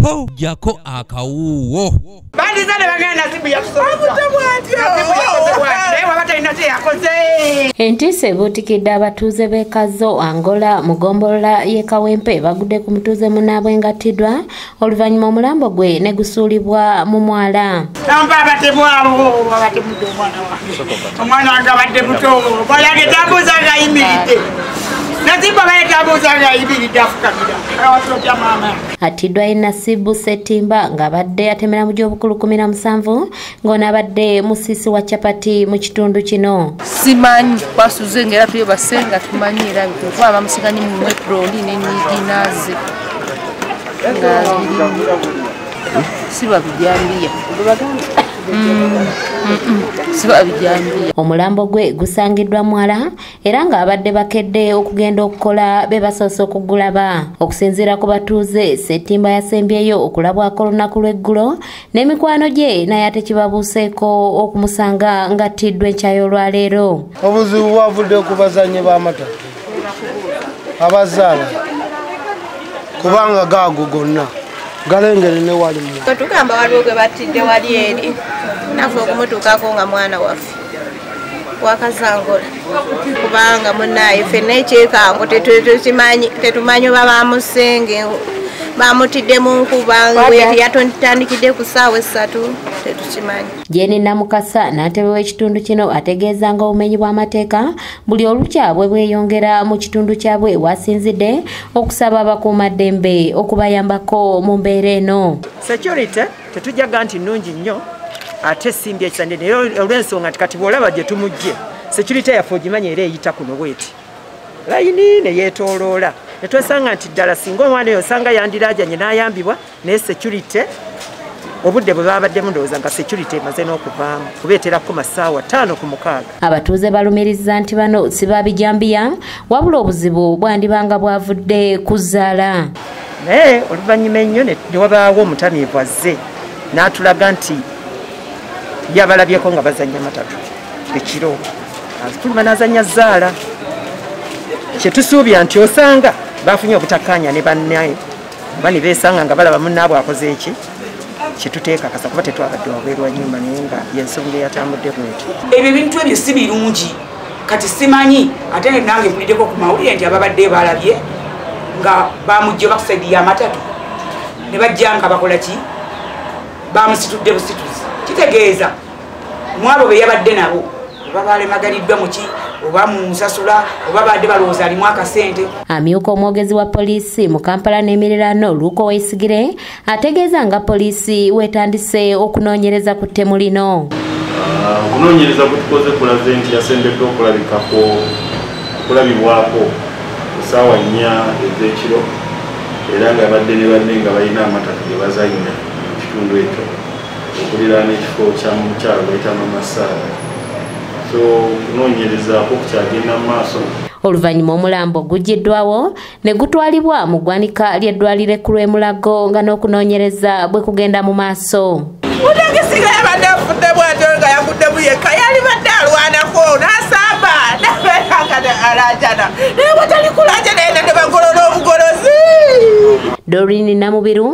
po jako akawuwo. Ntiisa ebuutikidde abatuuze b'e Kazo, Angola, mu ggombolola y'e Kawempe bagudde ku mutuuze munnaabwe ng'attiddwa oluvannyuma omulambo gwe ne gusuulibwa mu mwala. Omwana wange abadde muto balage tabuuza ng'ayimiridde. Attiddwa ye Nasibu Ssettimba ng'abadde atemera mu gy'obukulu 17 ng'ono abadde musisi wa capati mu kitundu kino. Simanyi twasuze ng'era tuye basenga tumanyi era kuba bamusiganye mu eproli n'enyiginaaze siba bijambiya omulambo gwe gusangiddwa mwala era ng'abadde bakedde okugenda okukola be basoose okugulaba. Okusinziira ku batuuze, Ssettimba yasembyeyo okulabwako olunaku lw'eggulo n'emikwano gye naye ate kibabuuseeko okumusanga ng'attiddwa enkyayo olwaleero. Obuzibu bwavudde ku bazannyi b'amata abazaala kubanga gaago gonna galengere ne wali mu tugamba waliwo gwe battidde wali eri nafe okumutuukako nga mwana waffe wakazangola kubanga munaaye ffenna ekyekango tetumanyi oba bamusenge bamutidde mu nkuba yatandikidde ku ssaawa 3 tetukimanyi. Jeni Namukasa n'antebe w'ekitundu kino ategeeza nga obumenyi bw'amateeka buli olukya bwe bweyongera mu kitundu kyabwe wasinzidde okusaba abakuumaddembe okubayambako mu mbeera eno. Security tetujjaga nti nnungi nnyo ate simbi ekisande naye olw'ensonga nti kati bw'olaba gye tumujje security yaffe ogimanyi era eyita kuno bweti layini ne yeetooloola ne twesanga nti ddala singa omwana oyo osanga yandirajanye n'ayambibwa naye security obudde bwe babaddemu ndowooza nga security emaze n'okuvaamu kubeeterako masaawa 5 ku 6. Abatuuze balumiriza nti bano si babijambiya wabula obuzibu bwandibanga bwavudde ku zzaala. Naye oluvannyuma ennyo ne wabaawo omutamiivu azze n'atulaga nti yabalabyeko nga bazannya matatu ekiro atuluma n'azannya zzaala. Kyetusuubya nti osanga bafunye obutakkaanya ne bannaye oba ne beesanga nga balaba munnaabwe akoze eki kyetuteekakasa kuba tetwabadde wabweru wa nnyumba naye nga yensonga eyatambudde bweti. Ebyo ebintu ebyo si birungi kati simanyi ate nange mpuliddeko ku mawulire nti ababadde balabye nga bamujja bakusaidiya amatatu ne bajja nga bakola ki bamusitudde busituzi kitegeeza mwabo be yabadde nabo oba balemagaliddwa muki oba munsasula oba badde balowooza alimu akasente. Amyuka omwogezi wa poliisi mu Kampala n'emiriraano Luuko Weesigire ategeeza nga poliisi wetandise okunoonyereza ku ttemu lino. Okunoonyereza kwe tukoze kulaze nti yasembeddwa okulabibwako ku ssaawa 4 ez'ekiro era nga badde ne banne nga balina amatatu ge bazannya mu kitundu ekyo okuliraana ekifo kya mukyalo bayita Mamasaala. So kunoonyereza okukyagenda mu maaso. Oluvannyuma omulambo guggiddwawo ne gutwalibwa mu ggwanika ly'eddwaliro ekkulu e Mulago nga n'okunoonyereza bwe kugenda mu maaso. Mutegesinga yabadde afudde bw'atyo nga yagudde buyeka yali badde alwanako n'asamba n'abeeranga alajana naye bwetali kulajana ene ne bagolola obugolozi. Doreen Namubiru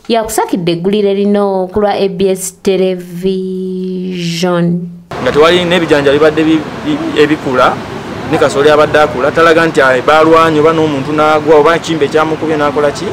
yakusakidde eggulire lino ku lwa ABS Television. Nga tewali n'ebijanja bibadde ebikula ne kasooli abadde akula talaga nti balwanye oba n'omuntu n'agwa oba kimbe kyamukubye n'akola ki.